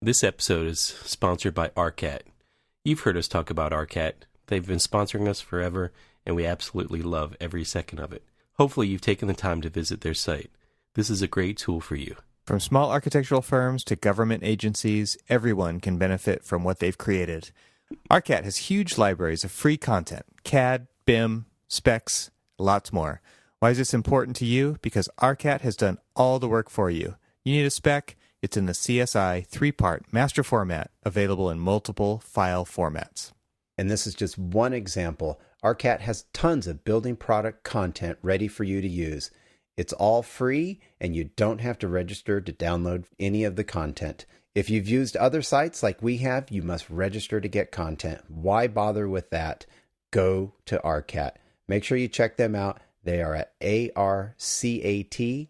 This episode is sponsored by Arcat. You've heard us talk about Arcat. They've been sponsoring us forever, and we absolutely love every second of it. Hopefully you've taken the time to visit their site. This is a great tool for you. From small architectural firms to government agencies, everyone can benefit from what they've created. Arcat has huge libraries of free content, CAD, BIM, specs, lots more. Why is this important to you? Because Arcat has done all the work for you. You need a spec? It's in the CSI 3-part master format, available in multiple file formats. And this is just one example. Arcat has tons of building product content ready for you to use. It's all free, and you don't have to register to download any of the content. If you've used other sites like we have, you must register to get content. Why bother with that? Go to Arcat. Make sure you check them out. They are at arcat.com,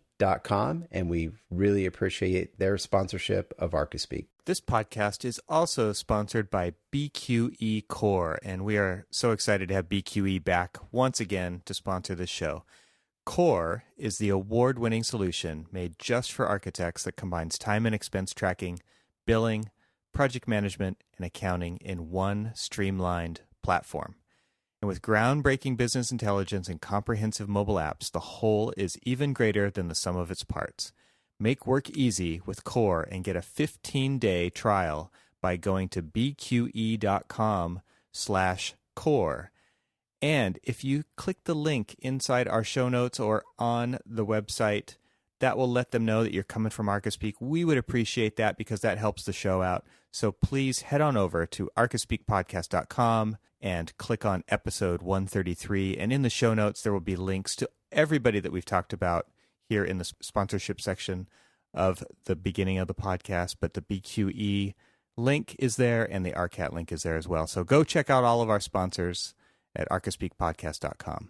and we really appreciate their sponsorship of Archispeak. This podcast is also sponsored by BQE Core, and we are so excited to have BQE back once again to sponsor this show. Core is the award-winning solution made just for architects that combines time and expense tracking, billing, project management, and accounting in one streamlined platform. And with groundbreaking business intelligence and comprehensive mobile apps, the whole is even greater than the sum of its parts. Make work easy with Core and get a 15-day trial by going to bqe.com/core. And if you click the link inside our show notes or on the website, that will let them know that you're coming from Archispeak. We would appreciate that because that helps the show out. So please head on over to archispeakpodcast.com and click on episode 133. And in the show notes, there will be links to everybody that we've talked about here in the sponsorship section of the beginning of the podcast. But the BQE link is there and the Arcat link is there as well. So go check out all of our sponsors at archispeakpodcast.com.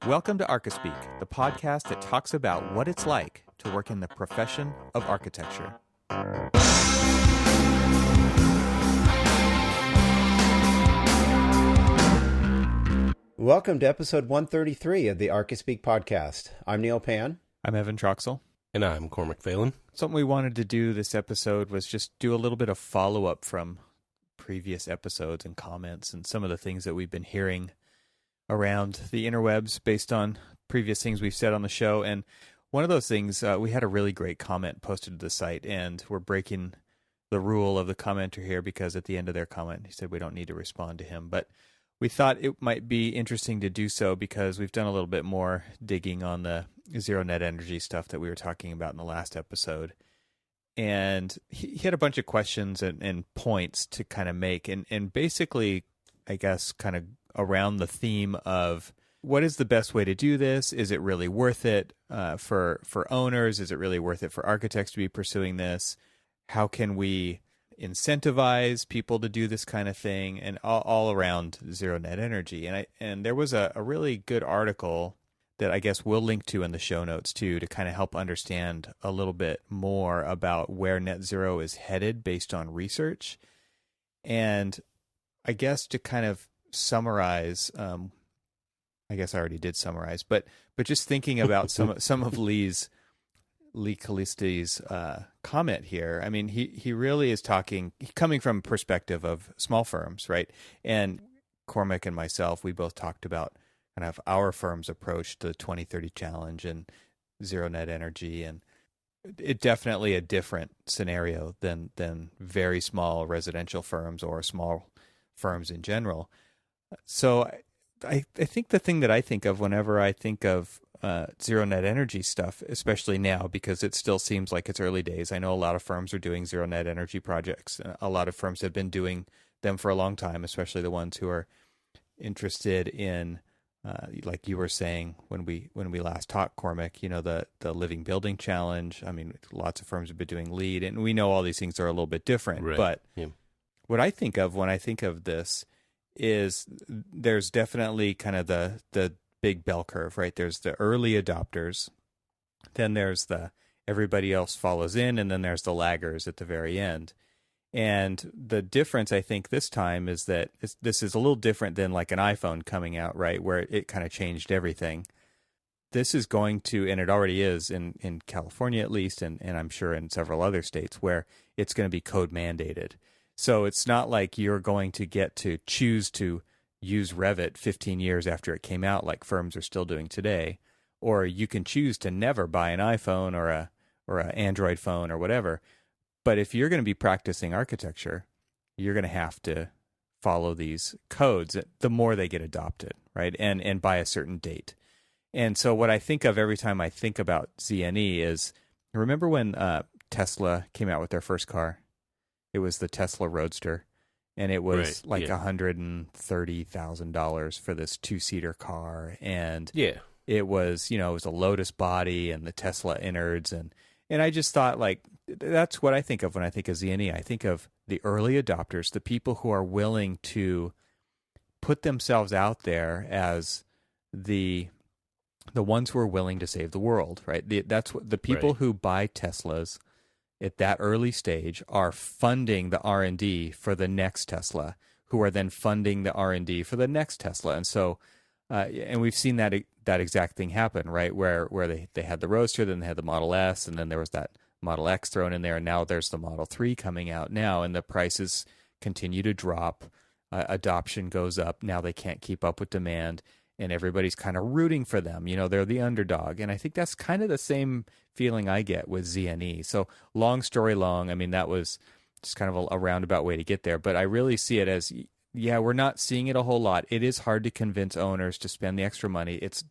Welcome to Archispeak, the podcast that talks about what it's like to work in the profession of architecture. Welcome to episode 133 of the Archispeak podcast. I'm Neil Pan. I'm Evan Troxel. And I'm Cormac Phelan. Something we wanted to do this episode was just do a little bit of follow-up from previous episodes and comments and some of the things that we've been hearing around the interwebs based on previous things we've said on the show. And one of those things, we had a really great comment posted to the site, and we're breaking the rule of the commenter here because at the end of their comment, he said we don't need to respond to him. But we thought it might be interesting to do so because we've done a little bit more digging on the zero net energy stuff that we were talking about in the last episode. And he had a bunch of questions and points to kind of make. And basically, I guess, kind of around the theme of what is the best way to do this? Is it really worth it for owners? Is it really worth it for architects to be pursuing this? How can we incentivize people to do this kind of thing? And all around zero net energy. And there was a really good article that I guess we'll link to in the show notes too, to kind of help understand a little bit more about where net zero is headed based on research. And I guess to kind of summarize, I guess I already did summarize, but just thinking about some of Lee Callisti's comment here. I mean, he really is coming from a perspective of small firms, right? And Cormac and myself, we both talked about kind of our firm's approach to the 2030 challenge and zero net energy, and it definitely a different scenario than very small residential firms or small firms in general. So I think the thing that I think of whenever I think of zero net energy stuff, especially now, because it still seems like it's early days. I know a lot of firms are doing zero net energy projects. A lot of firms have been doing them for a long time, especially the ones who are interested in, like you were saying when we last talked, Cormac, the Living Building Challenge. I mean, lots of firms have been doing LEED, and we know all these things are a little bit different. Right. But yeah. What I think of when I think of this is there's definitely kind of the big bell curve, right? There's the early adopters, then there's the everybody else follows in, and then there's the laggers at the very end. And the difference, I think, this time is that this is a little different than like an iPhone coming out, right, where it kind of changed everything. This is going to, and it already is in California at least, and I'm sure in several other states, where it's going to be code mandated. So it's not like you're going to get to choose to use Revit 15 years after it came out, like firms are still doing today, or you can choose to never buy an iPhone or an Android phone or whatever. But if you're going to be practicing architecture, you're going to have to follow these codes the more they get adopted, right? And by a certain date. And so what I think of every time I think about ZNE is, remember when Tesla came out with their first car? It was the Tesla Roadster, and it was $130,000 for this 2-seater car, and it was, it was a Lotus body and the Tesla innards, and I just thought, like, that's what I think of when I think of ZNE. I think of the early adopters, the people who are willing to put themselves out there as the ones who are willing to save the world, right? That's what the people who buy Teslas at that early stage are funding the R&D for the next Tesla, who are then funding the R&D for the next Tesla. And so, and we've seen that exact thing happen, right? Where they had the Roadster, then they had the Model S, and then there was that Model X thrown in there, and now there's the Model 3 coming out now, and the prices continue to drop. Adoption goes up. Now they can't keep up with demand, and everybody's kind of rooting for them. They're the underdog. And I think that's kind of the same feeling I get with ZNE. So long story long, I mean, that was just kind of a roundabout way to get there. But I really see it as, we're not seeing it a whole lot. It is hard to convince owners to spend the extra money. It's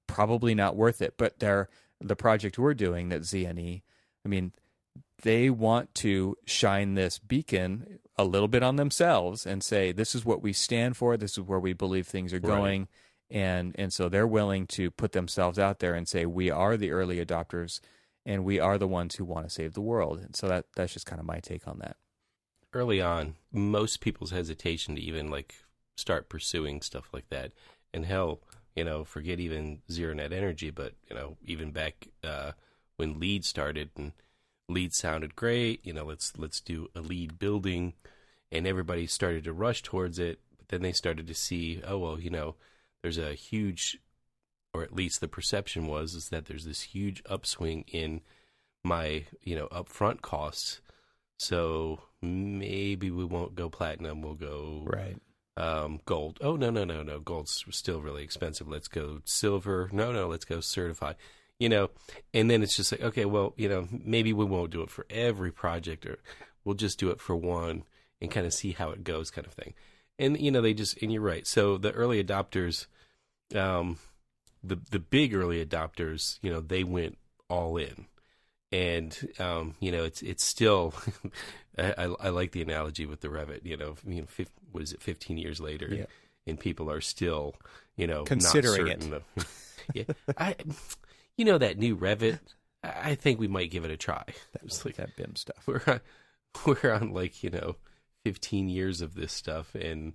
probably not worth it. But the project we're doing, that ZNE, I mean, they want to shine this beacon a little bit on themselves and say, this is what we stand for. This is where we believe things are going. And so they're willing to put themselves out there and say, we are the early adopters and we are the ones who want to save the world. And so that's just kind of my take on that. Early on, most people's hesitation to even like start pursuing stuff like that, and hell, forget even zero net energy, but even back when LEED started, and LEED sounded great, let's do a LEED building, and everybody started to rush towards it. But then they started to see, oh well, there's a huge, or at least the perception is that there's this huge upswing in my, upfront costs. So maybe we won't go platinum. We'll go gold. Oh, no. Gold's still really expensive. Let's go silver. No, let's go certified. And then it's just like, okay, well, maybe we won't do it for every project, or we'll just do it for one and kind of see how it goes, kind of thing. And, and you're right. So the early adopters, the big early adopters, they went all in. And, it's still, I like the analogy with the Revit, what is it, 15 years later, and people are still, considering not certain it. That new Revit, I think we might give it a try. That BIM stuff. We're on 15 years of this stuff, and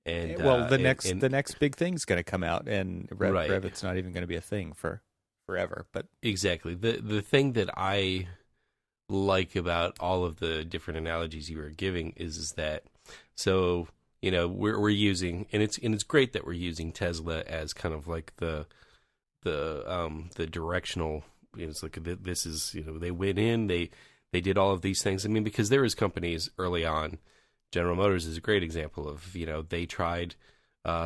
the next big thing's going to come out, and Revit's not even going to be a thing for forever. But exactly, the thing that I like about all of the different analogies you were giving is that, so we're using, and it's great that we're using Tesla as kind of like the directional. It's like this is, they went in, they did all of these things. I mean, because there was companies early on. General Motors is a great example of, they tried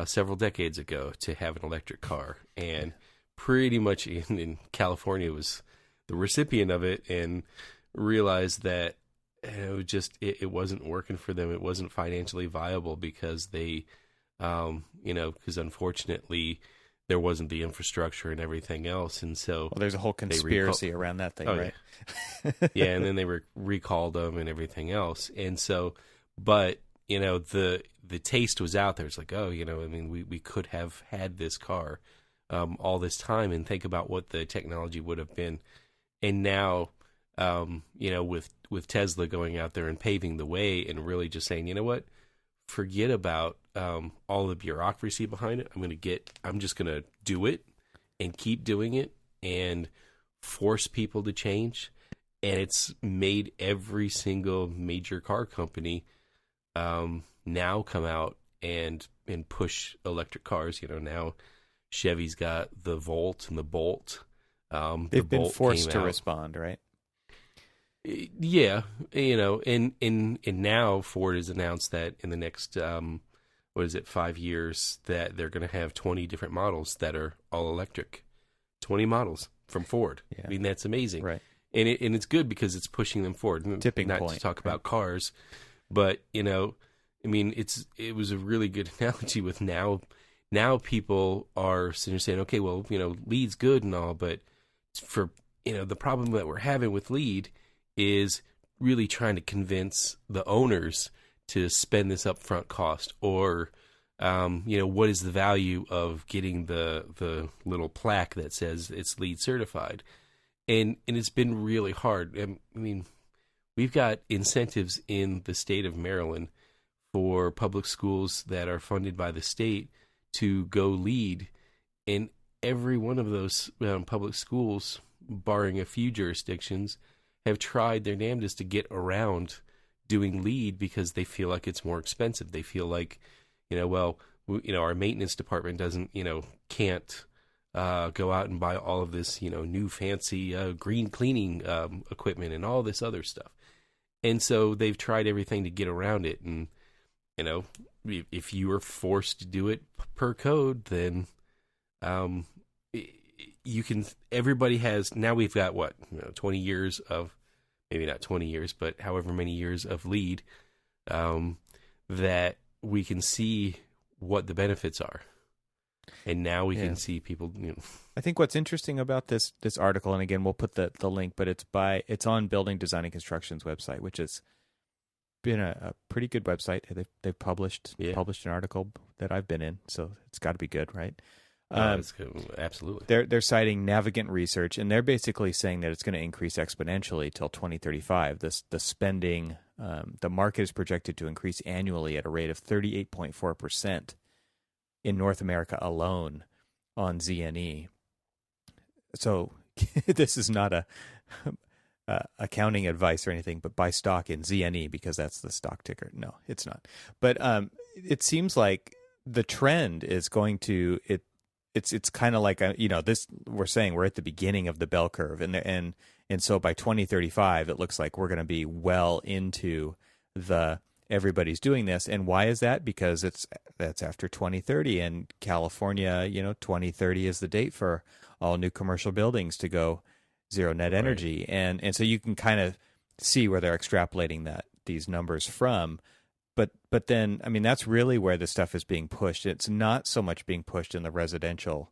several decades ago to have an electric car, and pretty much in California was the recipient of it, and realized that it wasn't working for them. It wasn't financially viable because they, because unfortunately there wasn't the infrastructure and everything else. And so there's a whole conspiracy around that thing, right? Yeah. And then they recalled them and everything else. And so, but, the taste was out there. It's like, oh, we could have had this car all this time, and think about what the technology would have been. And now, with Tesla going out there and paving the way and really just saying, you know what, forget about all the bureaucracy behind it. I'm just going to do it and keep doing it and force people to change. and it's made every single major car company now come out and push electric cars. Now Chevy's got the Volt and the Bolt. They've been forced to respond, right? Yeah, and now Ford has announced that in the next 5 years that they're going to have 20 different models that are all electric. 20 models from Ford. Yeah. I mean, that's amazing, right? And it's good because it's pushing them forward. Tipping not point, to talk about cars, but I mean, it was a really good analogy with now people are sitting there saying, okay, well, LEED's good and all, but for the problem that we're having with LEED is really trying to convince the owners to spend this upfront cost, or what is the value of getting the little plaque that says it's LEED certified, and it's been really hard. I mean, we've got incentives in the state of Maryland for public schools that are funded by the state to go LEED, and every one of those public schools, barring a few jurisdictions, have tried their damnedest to get around doing LEED because they feel like it's more expensive. They feel like, our maintenance department can't go out and buy all of this, new fancy green cleaning equipment and all this other stuff. And so they've tried everything to get around it. And, if you are forced to do it per code, then you can, everybody has, now we've got 20 years of, maybe not 20 years, but however many years of LEED, that we can see what the benefits are. And now we can see people, I think what's interesting about this article, and again, we'll put the link, but it's on Building Design and Construction's website, which has been a pretty good website. They've published an article that I've been in, so it's got to be good, right? Absolutely. They're citing Navigant research, and they're basically saying that it's going to increase exponentially till 2035. The spending, the market is projected to increase annually at a rate of 38.4% in North America alone on ZNE. So this is not a accounting advice or anything, but buy stock in ZNE because that's the stock ticker. No, it's not. But it seems like the trend is going to It's kind of like this. We're saying we're at the beginning of the bell curve, and so by 2035, it looks like we're going to be well into everybody's doing this. And why is that? Because that's after 2030, and California, 2030 is the date for all new commercial buildings to go zero net energy, right. and so you can kind of see where they're extrapolating these numbers from. But then, I mean, that's really where the stuff is being pushed. It's not so much being pushed in the residential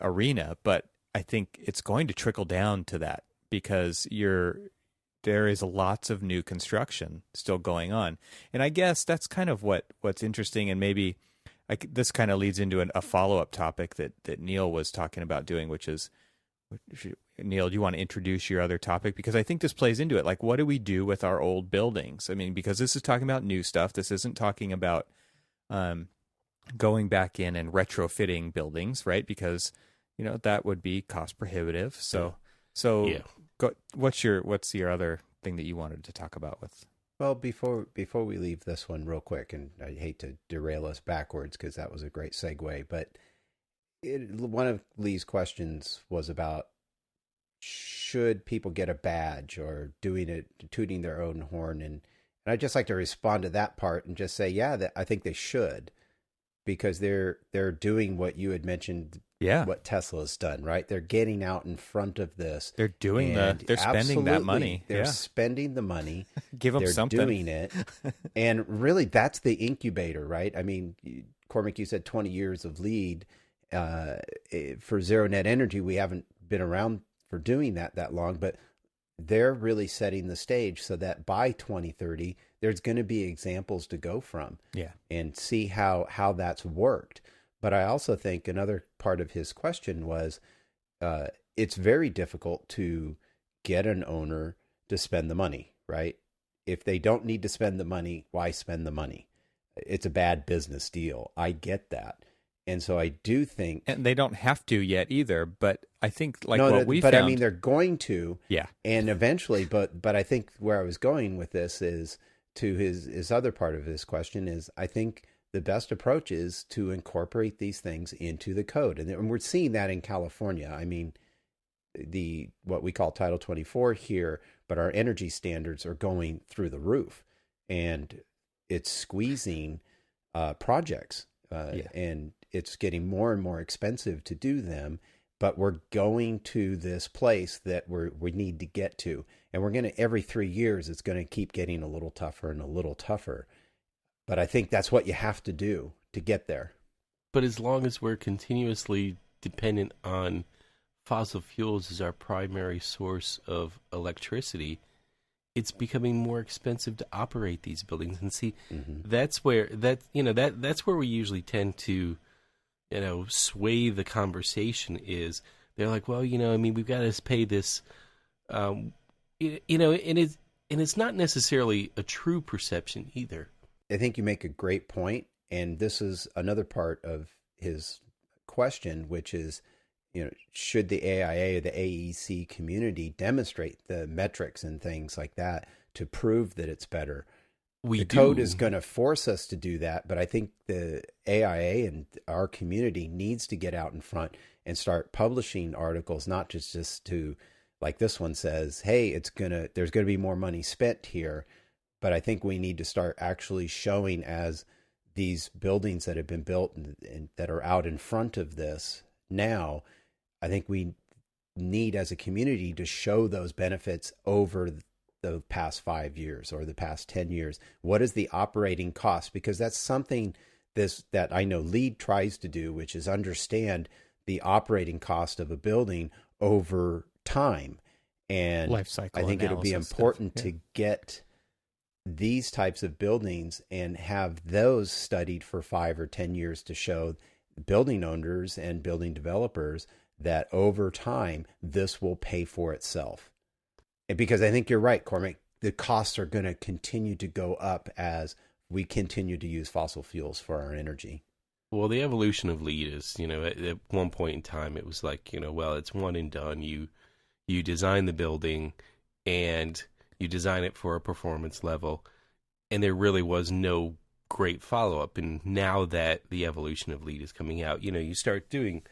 arena, but I think it's going to trickle down to that because there is lots of new construction still going on. And I guess that's kind of what's interesting, and maybe this kind of leads into a follow-up topic that Neil was talking about doing, which is, Neil, do you want to introduce your other topic? Because I think this plays into it. Like, what do we do with our old buildings? I mean, because this is talking about new stuff. This isn't talking about going back in and retrofitting buildings, right? Because, that would be cost prohibitive. So yeah. What's your other thing that you wanted to talk about with? Well, before we leave this one real quick, and I hate to derail us backwards because that was a great segue, but one of Lee's questions was about, should people get a badge or tooting their own horn? And I'd just like to respond to that part and just say, that I think they should, because they're doing what you had mentioned, what Tesla has done, right? They're getting out in front of this. They're doing they're spending that money. They're spending the money. Give them they're something. Doing it. And really, that's the incubator, right? I mean, Cormac, you said 20 years of LEED. For zero net energy, we haven't been around for doing that long, but they're really setting the stage so that by 2030 there's going to be examples to go from and see how that's worked. But I also think another part of his question was it's very difficult to get an owner to spend the money, right? If they don't need to spend the money, why spend the money? It's a bad business deal. I get that. And so I do think, And they don't have to yet either, but I think like no, what we but found. I mean, they're going to, Yeah. and eventually, but I think where I was going with this is to his other part of his question is, I think the best approach is to incorporate these things into the code. And we're seeing that in California. I mean, what we call Title 24 here, but our energy standards are going through the roof, and it's squeezing projects, and it's getting more and more expensive to do them. But we're going to this place that we need to get to, and we're going to, every 3 years, it's going to keep getting a little tougher and a little tougher. But I think that's what you have to do to get there. But as long as we're continuously dependent on fossil fuels as our primary source of electricity, it's becoming more expensive to operate these buildings. And see, that's where that's where we usually tend to, sway the conversation. Is they're like, well, I mean, we've got to pay this, and it's not necessarily a true perception either. I think you make a great point, and this is another part of his question, which is, should the AIA, the AEC community demonstrate the metrics and things like that to prove that it's better? The code is going to force us to do that, but I think the AIA and our community needs to get out in front and start publishing articles, not just to, like this one says, hey, there's going to be more money spent here. But I think we need to start actually showing, as these buildings that have been built and that are out in front of this now, I think we need as a community to show those benefits over the past 5 years or the past 10 years. What is the operating cost? Because that's something that I know LEED tries to do, which is understand the operating cost of a building over time. And Life cycle I think it'll be important stuff. Yeah. to get these types of buildings and have those studied for 5 or 10 years to show building owners and building developers that over time, this will pay for itself. Because I think you're right, Cormac, the costs are going to continue to go up as we continue to use fossil fuels for our energy. Well, the evolution of LEED is, at one point in time, it was like, well, it's one and done. You design the building and you design it for a performance level, and there really was no great follow-up. And now that the evolution of LEED is coming out, you start doing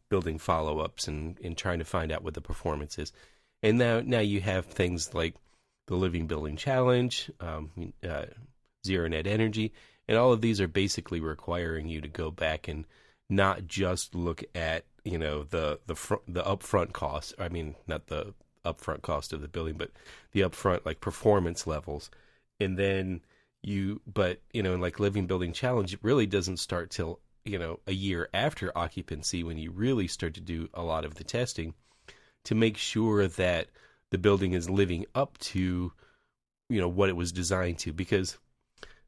building follow-ups and trying to find out what the performance is. And now you have things like the Living Building Challenge, Zero Net Energy, and all of these are basically requiring you to go back and not just look at the upfront costs. I mean, not the upfront cost of the building, but the upfront like performance levels. And then like Living Building Challenge, it really doesn't start till a year after occupancy, when you really start to do a lot of the testing to make sure that the building is living up to what it was designed to. Because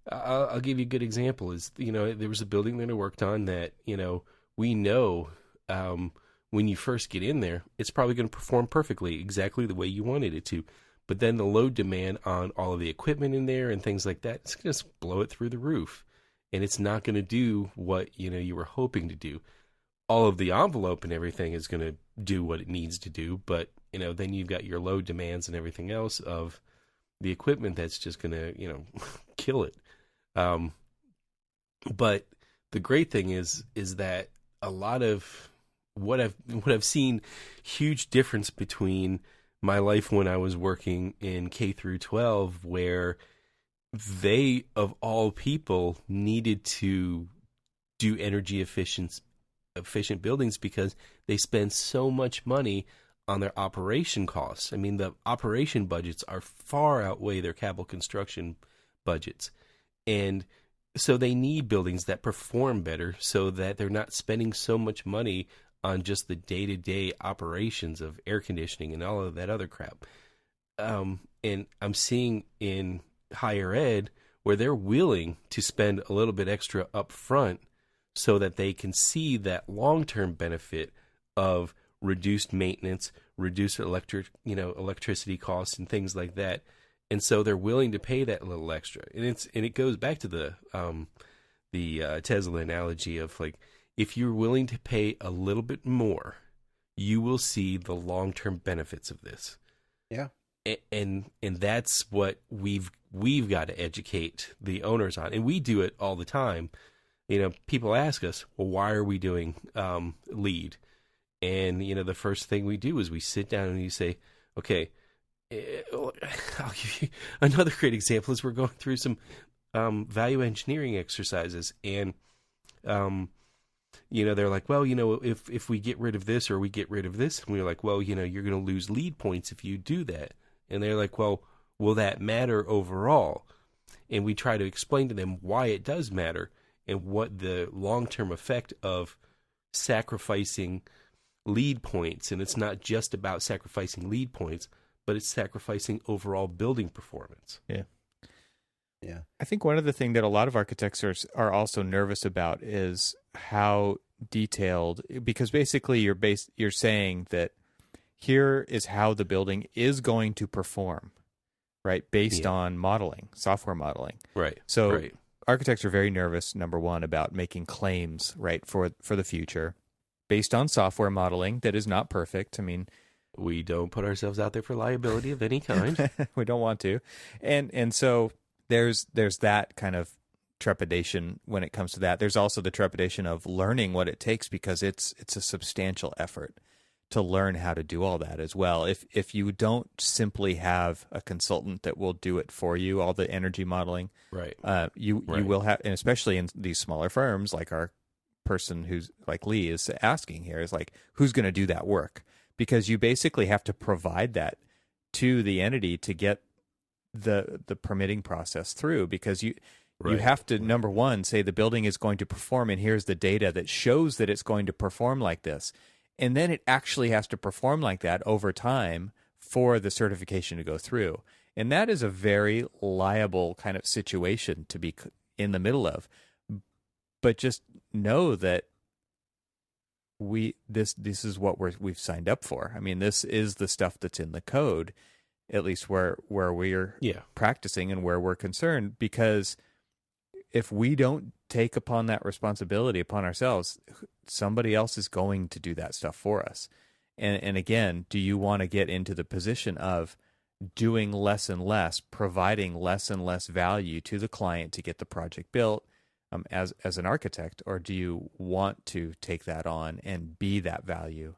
I'll give you a good example is there was a building that I worked on that we know when you first get in there, it's probably going to perform perfectly, exactly the way you wanted it to. But then the load demand on all of the equipment in there and things like that, it's going to blow it through the roof. And it's not going to do what, you were hoping to do. All of the envelope and everything is going to do what it needs to do. But, then you've got your load demands and everything else of the equipment that's just going to, kill it. But the great thing is that a lot of what I've seen, huge difference between my life when I was working in K through 12, where they, of all people, needed to do energy efficient buildings because they spend so much money on their operation costs. I mean, the operation budgets are far outweigh their capital construction budgets. And so they need buildings that perform better so that they're not spending so much money on just the day-to-day operations of air conditioning and all of that other crap. And I'm seeing in higher ed where they're willing to spend a little bit extra up front so that they can see that long-term benefit of reduced maintenance, reduced electricity costs and things like that. And so they're willing to pay that little extra. And it goes back to the Tesla analogy of like, if you're willing to pay a little bit more, you will see the long-term benefits of this. Yeah. And that's what we've got to educate the owners on. And we do it all the time. You know, people ask us, well, why are we doing LEED? And, you know, the first thing we do is we sit down and you say, okay, I'll give you another great example is we're going through some value engineering exercises. And, you know, they're like, well, you know, if we get rid of this or we get rid of this, and we're like, well, you know, you're going to lose LEED points if you do that. And they're like, well, will that matter overall? And we try to explain to them why it does matter and what the long-term effect of sacrificing LEED points. And it's not just about sacrificing LEED points, but it's sacrificing overall building performance. Yeah. Yeah. I think one of the things that a lot of architects are also nervous about is how detailed, because basically you're saying that here is how the building is going to perform, right? Based on modeling, software modeling. Right. So right. Architects are very nervous, number one, about making claims, right, for the future based on software modeling that is not perfect. I mean, we don't put ourselves out there for liability of any kind. We don't want to. And so there's that kind of trepidation when it comes to that. There's also the trepidation of learning what it takes, because it's a substantial effort to learn how to do all that as well. If you don't simply have a consultant that will do it for you, all the energy modeling, right? You will have, and especially in these smaller firms, like our person who's like Lee is asking here, is like, who's going to do that work? Because you basically have to provide that to the entity to get the permitting process through, because you have to, number one, say the building is going to perform, and here's the data that shows that it's going to perform like this. And then it actually has to perform like that over time for the certification to go through. And that is a very liable kind of situation to be in the middle of. But just know that this is what we've signed up for. I mean, this is the stuff that's in the code, at least where we're practicing and where we're concerned, because if we don't take upon that responsibility upon ourselves, somebody else is going to do that stuff for us. And again, do you want to get into the position of doing less and less, providing less and less value to the client to get the project built as an architect, or do you want to take that on and be that value?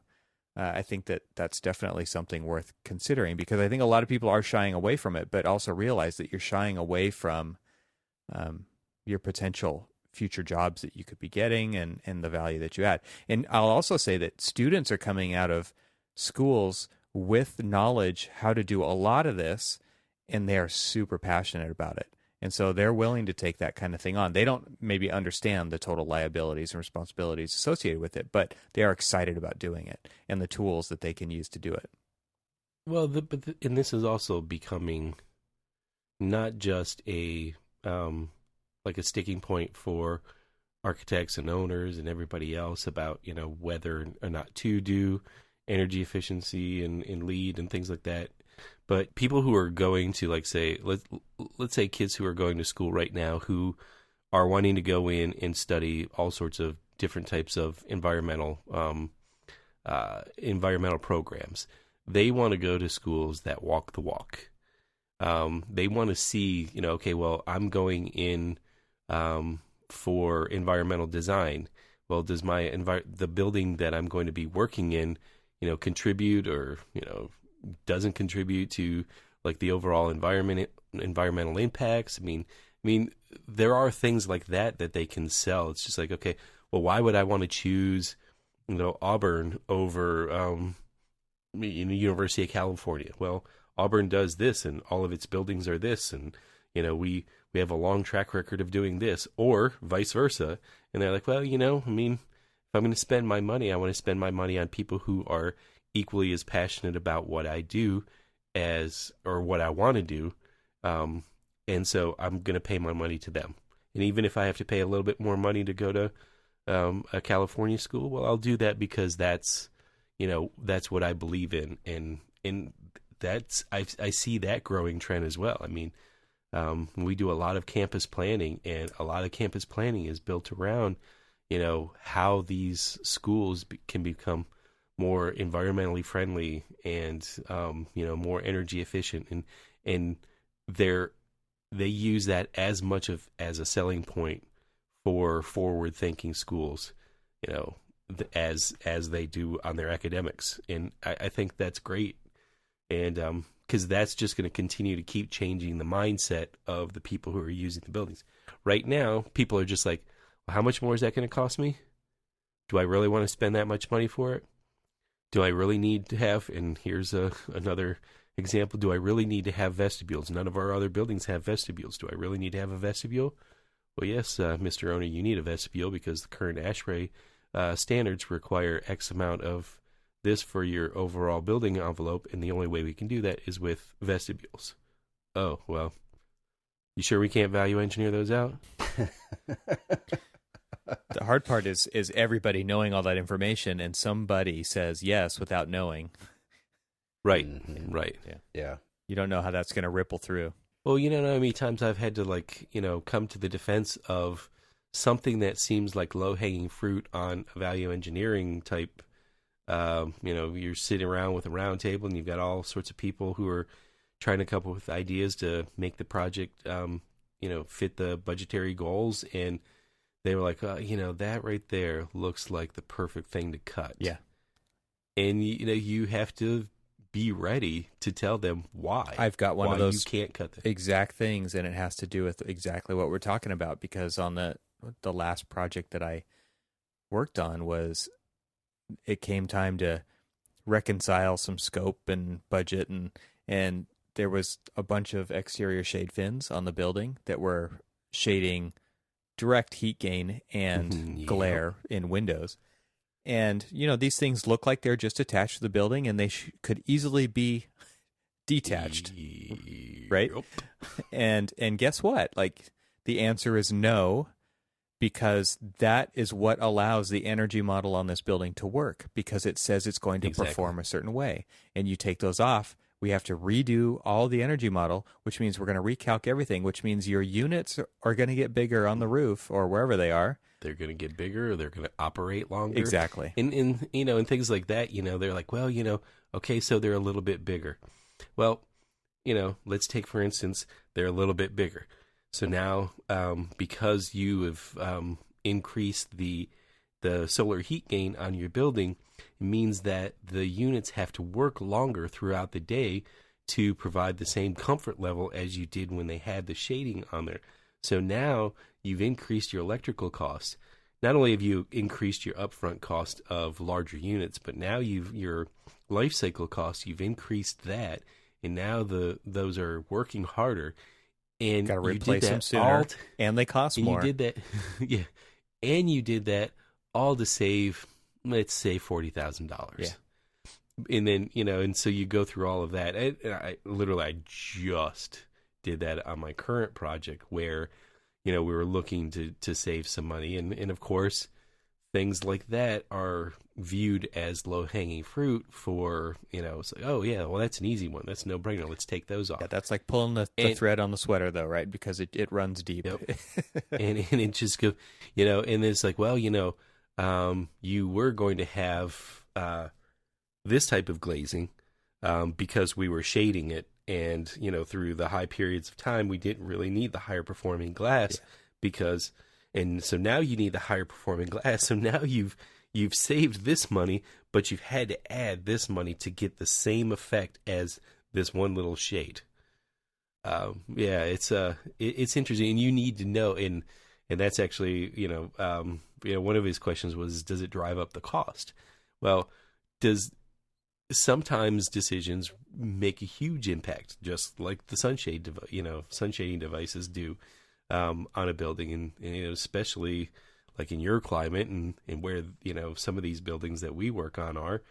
I think that's definitely something worth considering, because I think a lot of people are shying away from it, but also realize that you're shying away from your potential future jobs that you could be getting and the value that you add. And I'll also say that students are coming out of schools with knowledge how to do a lot of this, and they are super passionate about it. And so they're willing to take that kind of thing on. They don't maybe understand the total liabilities and responsibilities associated with it, but they are excited about doing it and the tools that they can use to do it. Well, and this is also becoming not just a like a sticking point for architects and owners and everybody else about, you know, whether or not to do energy efficiency and LEED and things like that. But people who are going to, like, say, let's say kids who are going to school right now who are wanting to go in and study all sorts of different types of environmental programs. They want to go to schools that walk the walk. They want to see, you know, okay, well, I'm going in for environmental design. Well, does the building that I'm going to be working in, you know, contribute or, you know, doesn't contribute to like the overall environmental impacts? I mean, there are things like that they can sell. It's just like, okay, well, why would I want to choose, you know, Auburn over, University of California? Well, Auburn does this, and all of its buildings are this, and you know, we have a long track record of doing this, or vice versa. And they're like, well, you know, I mean, if I'm going to spend my money, I want to spend my money on people who are equally as passionate about what I do or what I want to do. And so I'm going to pay my money to them. And even if I have to pay a little bit more money to go to a California school, well, I'll do that because that's what I believe in. And that's, I see that growing trend as well. I mean, we do a lot of campus planning, and a lot of campus planning is built around, how these schools can become more environmentally friendly and more energy efficient, and they use that as much as a selling point for forward thinking schools, as they do on their academics. And I think that's great. And because that's just going to continue to keep changing the mindset of the people who are using the buildings. Right now, people are just like, well, how much more is that going to cost me? Do I really want to spend that much money for it? Do I really need to have, and here's another example, do I really need to have vestibules? None of our other buildings have vestibules. Do I really need to have a vestibule? Well, yes, Mr. Owner, you need a vestibule because the current ASHRAE standards require X amount of this for your overall building envelope, and the only way we can do that is with vestibules. Oh, well, you sure we can't value engineer those out? The hard part is everybody knowing all that information, and somebody says yes without knowing. Right, Mhm. right. Yeah. You don't know how that's going to ripple through. Well, you know how many times I've had to come to the defense of something that seems like low-hanging fruit on a value engineering type. You're sitting around with a round table and you've got all sorts of people who are trying to come up with ideas to make the project, fit the budgetary goals. And they were like, that right there looks like the perfect thing to cut. Yeah. And, you have to be ready to tell them why. I've got one of those you can't cut that. exact things, and it has to do with exactly what we're talking about, because on the last project that I worked on it came time to reconcile some scope and budget, and there was a bunch of exterior shade fins on the building that were shading direct heat gain and glare in windows. And, these things look like they're just attached to the building, and they could easily be detached, right? And guess what? Like, the answer is no, because that is what allows the energy model on this building to work, because it says it's going to perform a certain way. And you take those off, we have to redo all the energy model, which means we're going to recalc everything, which means your units are going to get bigger on the roof or wherever they are. They're going to get bigger, or they're going to operate longer. Exactly. And things like that, they're like, well, okay, so they're a little bit bigger. Well, let's take, for instance, they're a little bit bigger. So now, because you have increased the solar heat gain on your building, it means that the units have to work longer throughout the day to provide the same comfort level as you did when they had the shading on there. So now you've increased your electrical costs. Not only have you increased your upfront cost of larger units, but now your life cycle costs, you've increased that, and now those are working harder. And got to you replace did that them sooner, and they cost more. You did that, yeah, and you did that all to save, let's say, $40,000. Yeah. And then and so you go through all of that. I just did that on my current project where, we were looking to save some money. And of course, things like that are viewed as low-hanging fruit for, it's like, oh, yeah, well, that's an easy one. That's no brainer. Let's take those off. Yeah, that's like pulling the thread on the sweater, though, right? Because it runs deep. Yep. and it just goes, and it's like, well, you were going to have this type of glazing because we were shading it. And, through the high periods of time, we didn't really need the higher performing glass and so now you need the higher performing glass. So now you've saved this money, but you've had to add this money to get the same effect as this one little shade. It's interesting, and you need to know, and that's actually, one of his questions was, does it drive up the cost? Well, sometimes decisions make a huge impact, just like the sunshading devices do on a building, and especially like in your climate and where some of these buildings that we work on are.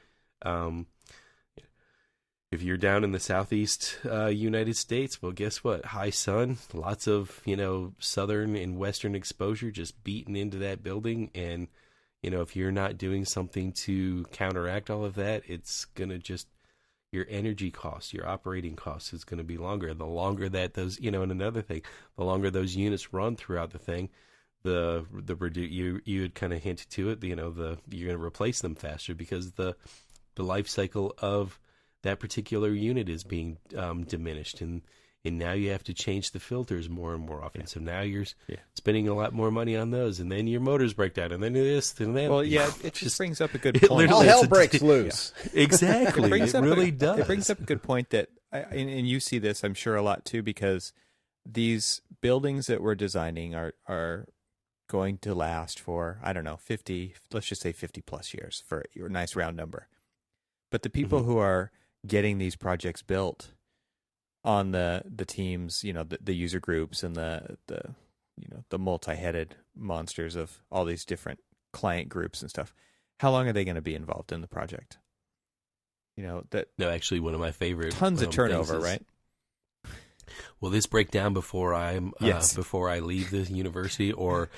If you're down in the southeast United States, well, guess what? High sun, lots of southern and western exposure just beating into that building, and if you're not doing something to counteract all of that, it's going to just, your energy costs, your operating costs is going to be longer. The longer that those, and another thing, the longer those units run throughout the thing, you had kind of hinted to it. You're going to replace them faster because the life cycle of that particular unit is being diminished, and now you have to change the filters more and more often. Yeah. So now you're spending a lot more money on those, and then your motors break down, and then this, and then. Well, yeah, it just brings up a good point. All hell breaks loose. Yeah. Exactly. It really does. It brings up a good point that, and you see this, I'm sure, a lot too, because these buildings that we're designing are going to last for, I don't know, 50, let's just say 50 plus years for a nice round number. But the people who are getting these projects built on the teams, the user groups and the multi-headed monsters of all these different client groups and stuff, how long are they going to be involved in the project? No, actually, one of my favorite tons of turnover, right? Will this break down before before I leave the university or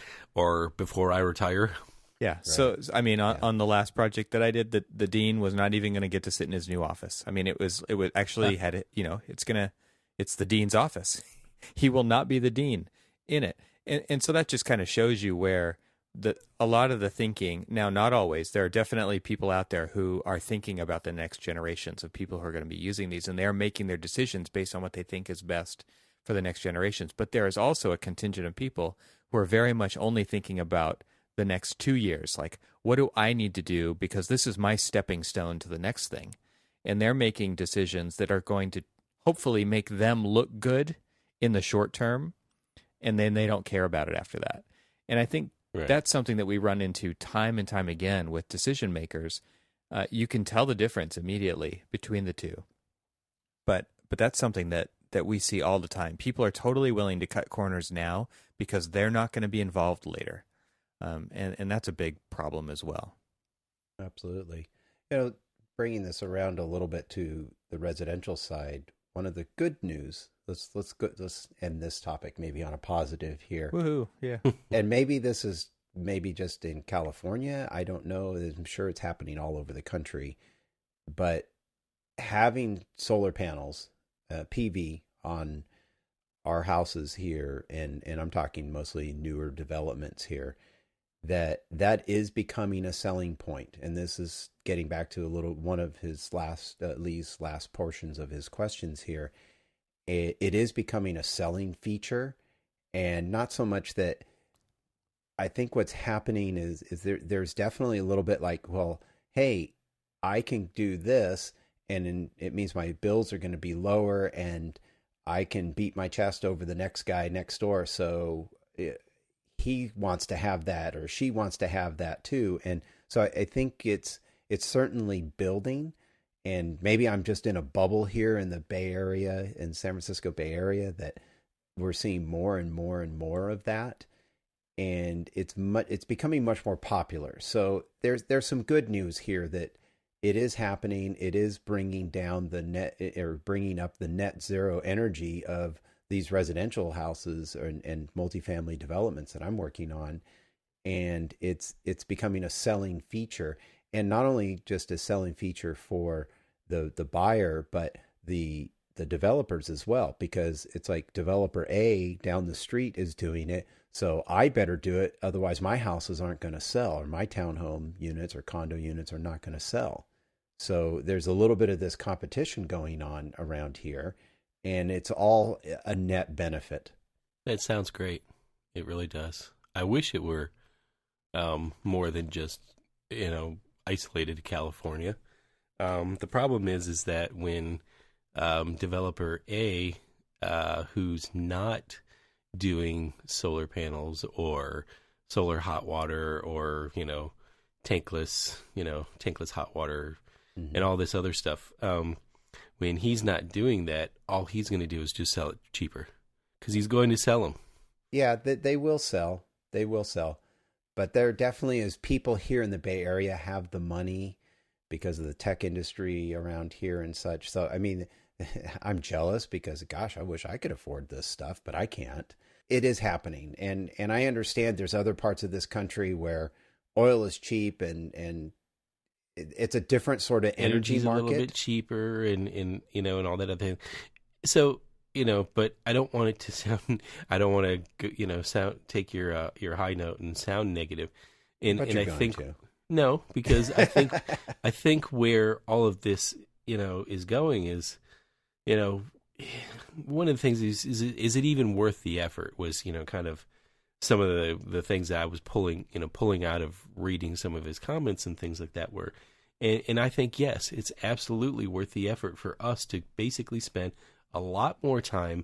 before I retire? Yeah. Right. So, I mean, on the last project that I did, the dean was not even going to get to sit in his new office. I mean, it was actually it's the dean's office. He will not be the dean in it. And so that just kind of shows you where a lot of the thinking, now not always, there are definitely people out there who are thinking about the next generations of people who are going to be using these, and they're making their decisions based on what they think is best for the next generations. But there is also a contingent of people who are very much only thinking about the next 2 years. Like, what do I need to do? Because this is my stepping stone to the next thing. And they're making decisions that are going to hopefully make them look good in the short term. And then they don't care about it after that. And I think that's something that we run into time and time again with decision makers. You can tell the difference immediately between the two. But that's something that we see all the time. People are totally willing to cut corners now because they're not going to be involved later. And that's a big problem as well. Absolutely. Bringing this around a little bit to the residential side, one of the good news, let's end this topic maybe on a positive here. Woohoo, yeah. And maybe this is just in California. I don't know. I'm sure it's happening all over the country. But having solar panels, PV on our houses here, and I'm talking mostly newer developments here, that is becoming a selling point. And this is getting back to one of his Lee's last portions of his questions here. It is becoming a selling feature, and not so much that. I think what's happening is there's definitely a little bit like, well, hey, I can do this, and it means my bills are going to be lower, and I can beat my chest over the next guy next door. So he wants to have that, or she wants to have that too. And so I think it's certainly building, and maybe I'm just in a bubble here in the Bay Area, in San Francisco Bay Area, that we're seeing more and more and more of that. And it's becoming much more popular. So there's some good news here that it is happening. It is bringing down bringing up the net zero energy of these residential houses and multifamily developments that I'm working on. And it's becoming a selling feature, and not only just a selling feature for the buyer, but the developers as well, because it's like developer A down the street is doing it, so I better do it, otherwise my houses aren't going to sell, or my townhome units or condo units are not going to sell. So there's a little bit of this competition going on around here, and it's all a net benefit. That sounds great. It really does. I wish it were more than just, isolated to California. The problem is that when developer A, who's not doing solar panels or solar hot water or, tankless hot water and all this other stuff, when he's not doing that, all he's going to do is just sell it cheaper because he's going to sell them. Yeah, they will sell. They will sell. But there definitely is people here in the Bay Area have the money because of the tech industry around here and such. So, I mean, I'm jealous because, gosh, I wish I could afford this stuff, but I can't. It is happening. And I understand there's other parts of this country where oil is cheap and it's a different sort of energy market. A little bit cheaper and all that other thing. So but I don't want it to sound. I don't want to, take your high note and sound negative. But And you're I going think to. no, because I think where all of this, is going is, one of the things is it even worth the effort? Was kind of some of the things that I was pulling out of reading some of his comments and things like that were, and I think yes, it's absolutely worth the effort for us to basically spend a lot more time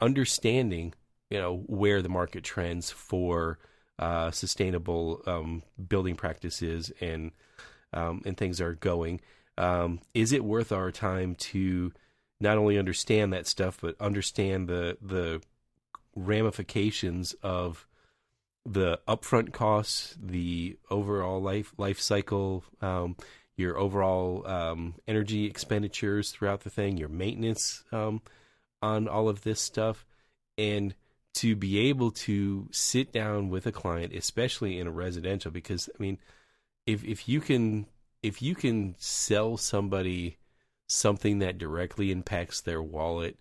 understanding where the market trends for sustainable building practices and things are going. Is it worth our time to not only understand that stuff, but understand the ramifications of the upfront costs, the overall life cycle, your overall energy expenditures throughout the thing, your maintenance on all of this stuff, and to be able to sit down with a client, especially in a residential, because I mean, if you can sell somebody something that directly impacts their wallet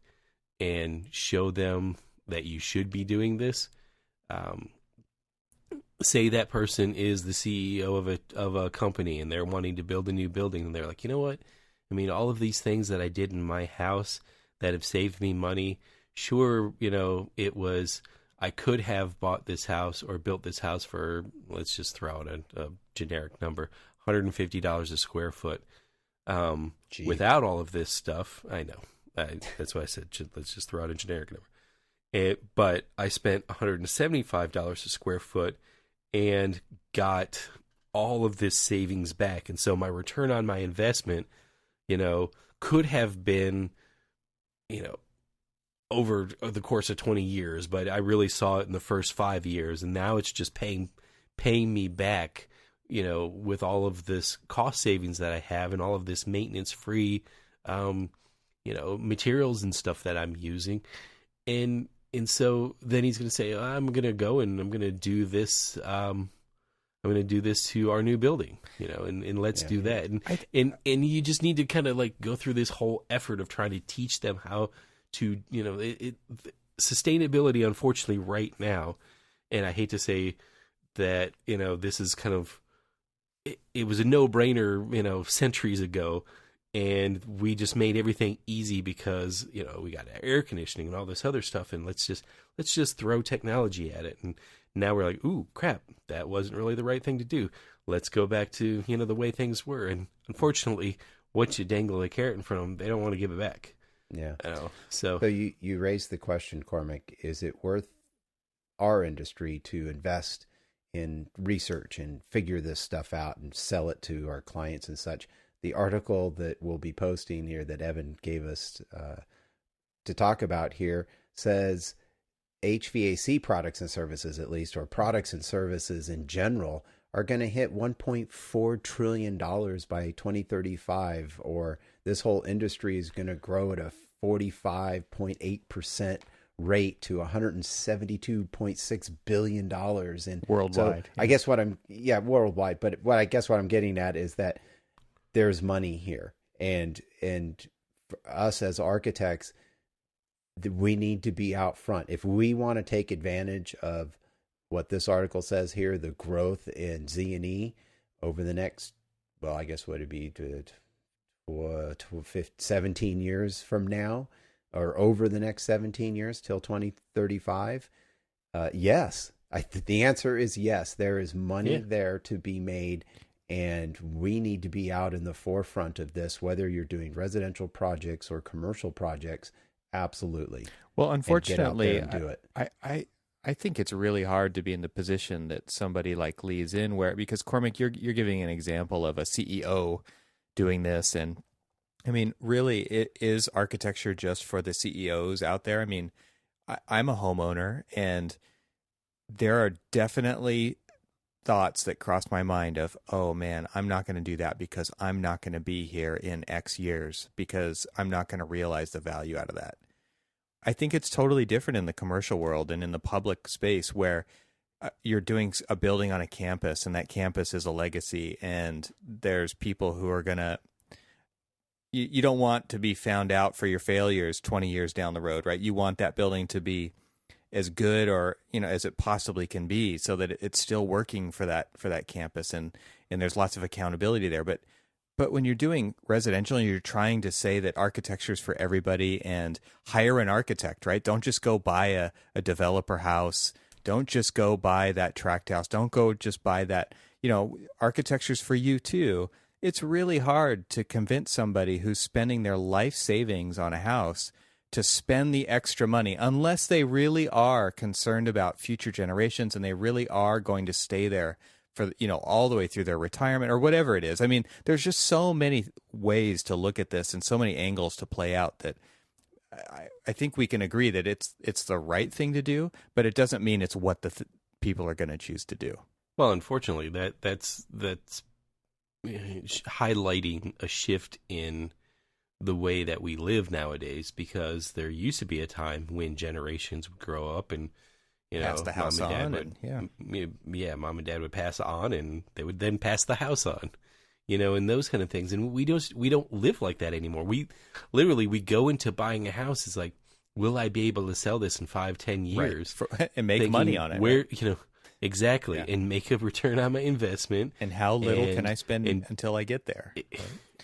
and show them that you should be doing this, say that person is the CEO of a company and they're wanting to build a new building, and they're like, you know what? I mean, all of these things that I did in my house that have saved me money, sure, it was, I could have bought this house or built this house for, let's just throw out a generic number, $150 a square foot. Without all of this stuff, I know. That's why I said, let's just throw out a generic number. But I spent $175 a square foot and got all of this savings back. And so my return on my investment, could have been, over the course of 20 years, but I really saw it in the first 5 years. And now it's just paying me back, with all of this cost savings that I have and all of this maintenance free, materials and stuff that I'm using. And so then he's going to say, I'm going to go and I'm going to do this. I'm going to do this to our new building, and let's do that. And you just need to kind of like go through this whole effort of trying to teach them how to, sustainability, unfortunately, right now. And I hate to say that, this is kind of, it was a no-brainer, centuries ago. And we just made everything easy because, we got air conditioning and all this other stuff. And let's just throw technology at it. And now we're like, ooh, crap, that wasn't really the right thing to do. Let's go back to, the way things were. And unfortunately, once you dangle a carrot in front of them, they don't want to give it back. Yeah. So you raised the question, Cormac, is it worth our industry to invest in research and figure this stuff out and sell it to our clients and such? The article that we'll be posting here that Evan gave us to talk about here says HVAC products and services, at least, or products and services in general, are going to hit $1.4 trillion by 2035, or this whole industry is going to grow at a 45.8% rate to $172.6 billion worldwide. So I guess worldwide. But what I'm getting at is that there's money here, and for us as architects, we need to be out front if we want to take advantage of what this article says here, the growth in Z&E over the next, well, I guess what it'd be to 17 years from now, or over the next 17 years till 2035. Yes, the answer is yes. There is money there to be made. And we need to be out in the forefront of this, whether you're doing residential projects or commercial projects. Absolutely. Well, unfortunately, and do it. I think it's really hard to be in the position that somebody like Lee is in, because Cormac, you're giving an example of a CEO doing this, and I mean, really, it is architecture just for the CEOs out there. I mean, I'm a homeowner, and there are definitely thoughts that crossed my mind of, oh man, I'm not going to do that because I'm not going to be here in X years, because I'm not going to realize the value out of that. I think it's totally different in the commercial world and in the public space where you're doing a building on a campus, and that campus is a legacy, and there's people who are going to you don't want to be found out for your failures 20 years down the road, right? You want that building to be as good or, as it possibly can be, so that it's still working for that campus, and there's lots of accountability there. But when you're doing residential and you're trying to say that architecture is for everybody, and hire an architect, right? Don't just go buy a developer house. Don't just go buy that tract house. Don't go just buy that, architecture's for you too. It's really hard to convince somebody who's spending their life savings on a house to spend the extra money, unless they really are concerned about future generations and they really are going to stay there for, all the way through their retirement or whatever it is. I mean, there's just so many ways to look at this and so many angles to play out that I think we can agree that it's the right thing to do, but it doesn't mean it's what the people are going to choose to do. Well, unfortunately, that's highlighting a shift in the way that we live nowadays, because there used to be a time when generations would grow up and pass the house on, mom and dad would pass on, and they would then pass the house on, and those kind of things. And we don't live like that anymore. We go into buying a house. It's like, will I be able to sell this in 5-10 years and make money on it? Where exactly, and make a return on my investment. And how little can I spend until I get there? Right?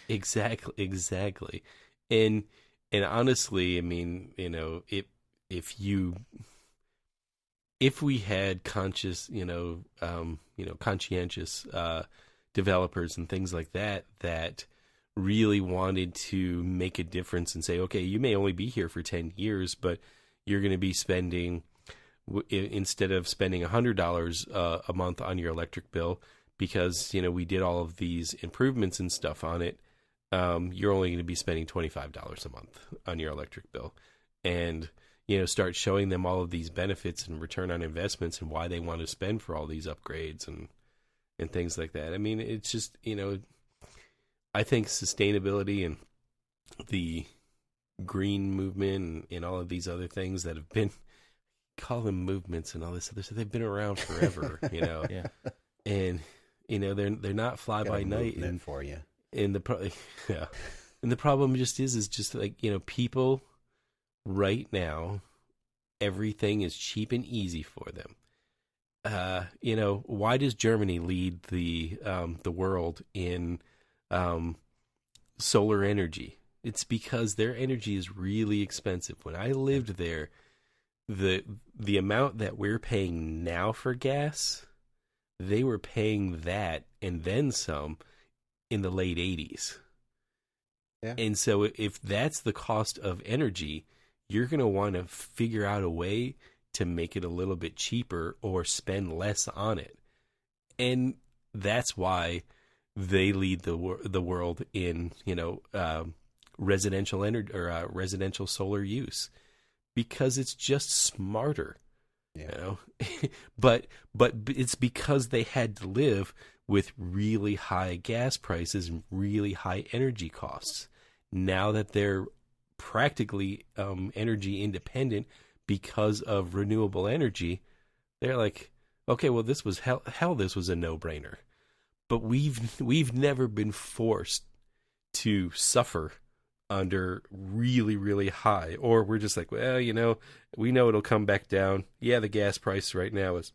Exactly. And honestly, I mean, if we had conscientious developers and things like that really wanted to make a difference and say, okay, you may only be here for 10 years, but you're going to be spending, instead of spending $100 a month on your electric bill, because, we did all of these improvements and stuff on it, you're only going to be spending $25 a month on your electric bill. And, start showing them all of these benefits and return on investments and why they want to spend for all these upgrades and things like that. I mean, it's just, I think sustainability and the green movement and all of these other things that have been, call them movements and all this other stuff, they've been around forever, Yeah. And, they're not fly by night. And for you. And the problem just is just like, people right now, everything is cheap and easy for them. Why does Germany lead the world in solar energy? It's because their energy is really expensive. When I lived there, the amount that we're paying now for gas, they were paying that and then some in the late 80s. Yeah. And so if that's the cost of energy, you're going to want to figure out a way to make it a little bit cheaper or spend less on it. And that's why they lead the world in, residential energy or residential solar use, because it's just smarter. Yeah. But it's because they had to live with really high gas prices and really high energy costs. Now that they're practically energy independent because of renewable energy, they're like, okay, well, this was hell this was a no-brainer. But we've never been forced to suffer under really, really high, or we're just like, well, we know it'll come back down. Yeah, the gas price right now is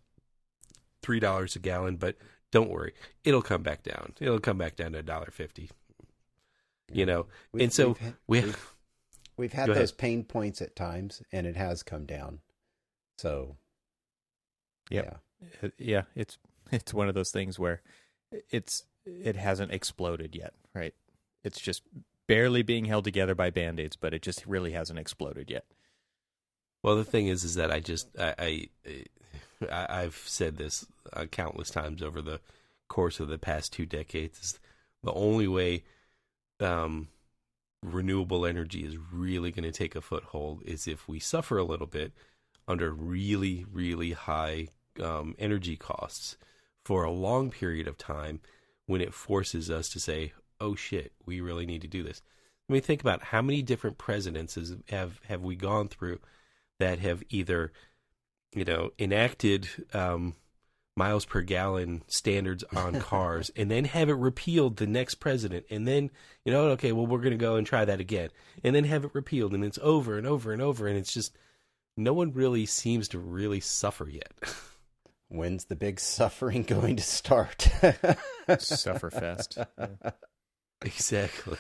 $3 a gallon, but don't worry, it'll come back down. It'll come back down to $1.50. We've had those pain points at times, and it has come down. So, yeah, it's one of those things where it hasn't exploded yet, right? It's just barely being held together by Band-Aids, but it just really hasn't exploded yet. Well, the thing is that I've said this countless times over the course of the past 2 decades. Is the only way renewable energy is really going to take a foothold is if we suffer a little bit under really, really high energy costs for a long period of time, when it forces us to say, oh shit, we really need to do this. I mean, think about how many different presidents have we gone through that have either, enacted miles per gallon standards on cars and then have it repealed the next president. And then, okay, well, we're going to go and try that again. And then have it repealed. And it's over and over and over. And it's just, no one really seems to really suffer yet. When's the big suffering going to start? Sufferfest. Yeah. Exactly.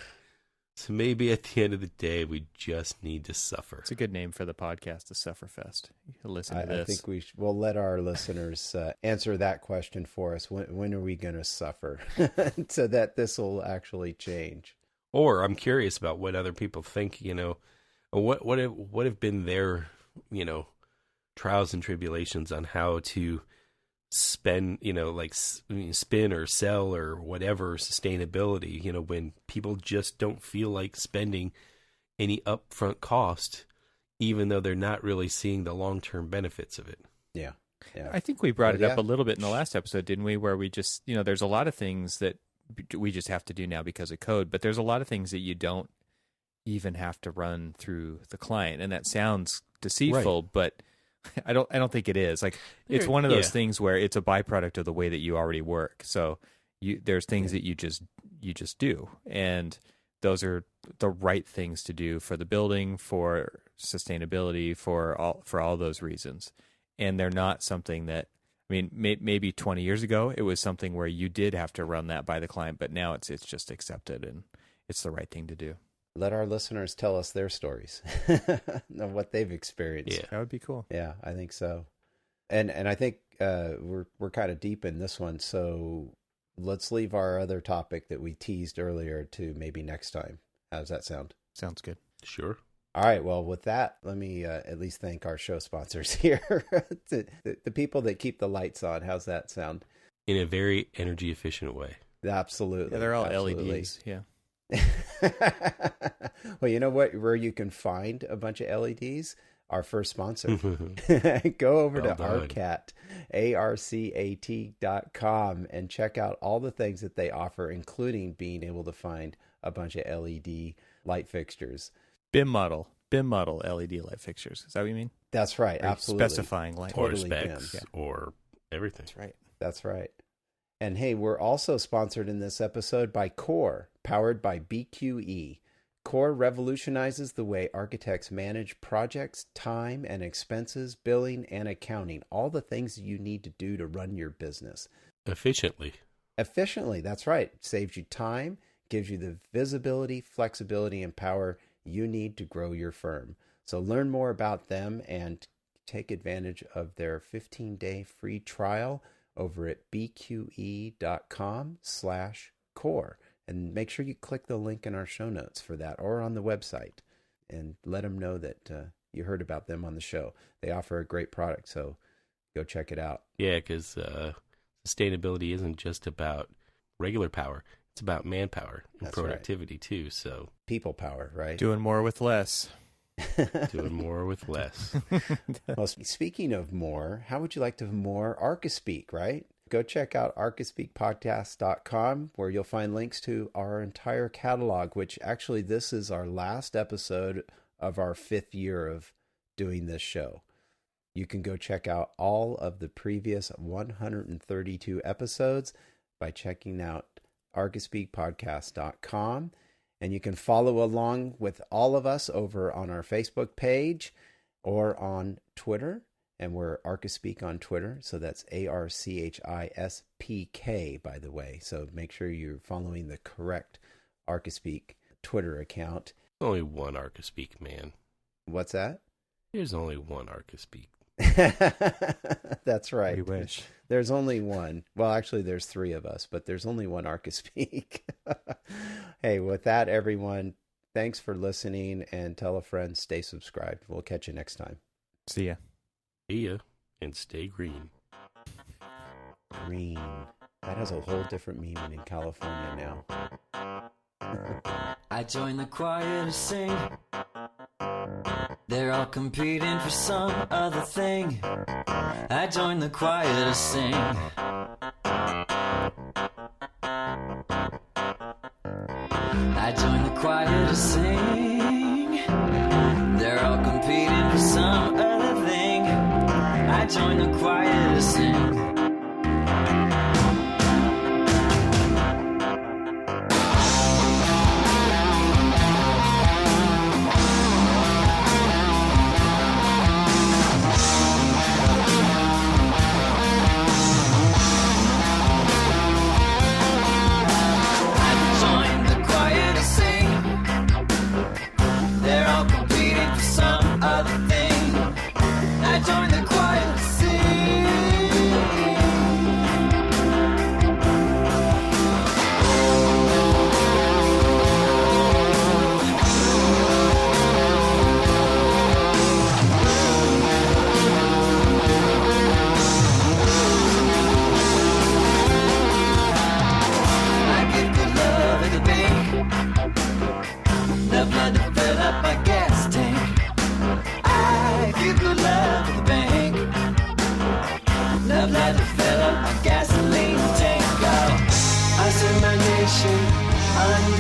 So maybe at the end of the day, we just need to suffer. It's a good name for the podcast, the Sufferfest. You can listen to this. I think we'll let our listeners answer that question for us. When are we going to suffer so that this will actually change? Or I'm curious about what other people think, what have been their, trials and tribulations on how to spend, like spin or sell or whatever sustainability, when people just don't feel like spending any upfront cost, even though they're not really seeing the long-term benefits of it. Yeah. I think we brought it up a little bit in the last episode, didn't we? Where we just, there's a lot of things that we just have to do now because of code, but there's a lot of things that you don't even have to run through the client. And that sounds deceitful, right. But I don't think it is. Like, it's one of those things where it's a byproduct of the way that you already work. So there's things that you just do, and those are the right things to do for the building, for sustainability, for all those reasons. And they're not something that, maybe 20 years ago it was something where you did have to run that by the client, but now it's just accepted and it's the right thing to do. Let our listeners tell us their stories of what they've experienced. Yeah, that would be cool. Yeah, I think so. And I think we're kind of deep in this one, so let's leave our other topic that we teased earlier to maybe next time. How does that sound? Sounds good. Sure. All right. Well, with that, let me at least thank our show sponsors here, the people that keep the lights on. How's that sound? In a very energy efficient way. Absolutely. Yeah, they're all LEDs. Yeah. Well, you know what? Where you can find a bunch of LEDs? Our first sponsor. Go over to Arcat, ARCAT.com, and check out all the things that they offer, including being able to find a bunch of LED light fixtures. BIM model LED light fixtures. Is that what you mean? That's right. Absolutely. Specifying light. Or specs or everything. That's right. And hey, we're also sponsored in this episode by Core, powered by BQE. Core revolutionizes the way architects manage projects, time and expenses, billing, and accounting. All the things you need to do to run your business. Efficiently, that's right. Saves you time, gives you the visibility, flexibility, and power you need to grow your firm. So learn more about them and take advantage of their 15-day free trial over at bqe.com/core. And make sure you click the link in our show notes for that, or on the website, and let them know that you heard about them on the show. They offer a great product, so go check it out. Yeah, because sustainability isn't just about regular power. It's about manpower and productivity, too. So people power, right? Doing more with less. Doing more with less. Well, speaking of more, how would you like to have more Archispeak, right? Go check out archispeakpodcast.com, where you'll find links to our entire catalog, which actually this is our last episode of our 5th year of doing this show. You can go check out all of the previous 132 episodes by checking out archispeakpodcast.com. And you can follow along with all of us over on our Facebook page or on Twitter. And we're Archispeak on Twitter. So that's ARCHISPK, by the way. So make sure you're following the correct Archispeak Twitter account. Only one Archispeak, man. What's that? There's only one Archispeak. That's right. We wish. There's only one. Well, actually, there's 3 of us, but there's only one Archispeak. Hey, with that, everyone, thanks for listening, and tell a friend, stay subscribed. We'll catch you next time. See ya. See ya, and stay green. Green. That has a whole different meaning in California now. I joined the choir to sing. They're all competing for some other thing. I joined the choir to sing. I joined the choir to sing. They're all competing for some other thing. I joined the choir to sing.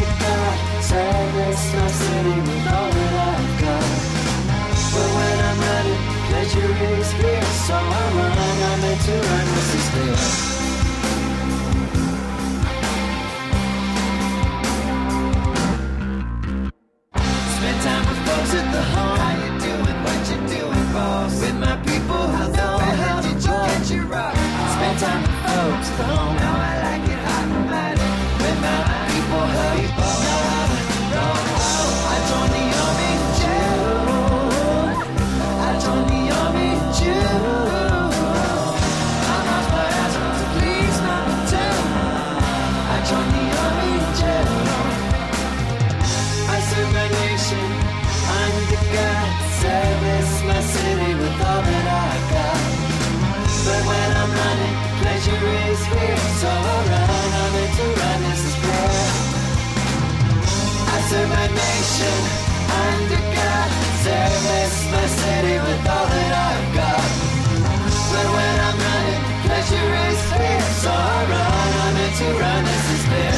to God, service my city with all that I've got. But when I'm running, pleasure is here, so I run. I'm meant to run, this is clear. Spend time with folks at the home. How you doing? What you doing, boss? With my people who know how to get you rock. Spend time with folks at home. Now I like it hot and mighty. With my people who know how to roll. I joined the army in June. I joined the army in June. I lost my ass to please not tell. I joined the army in June. I serve my nation under God, service my city with all that I've got. But when I'm running, pleasure is here, so I run. I'm meant to run, this is prayer. I serve my nation under God, service my city with all that I've got. But when I'm running, pleasure is here, so I run. I'm meant to run, this is prayer.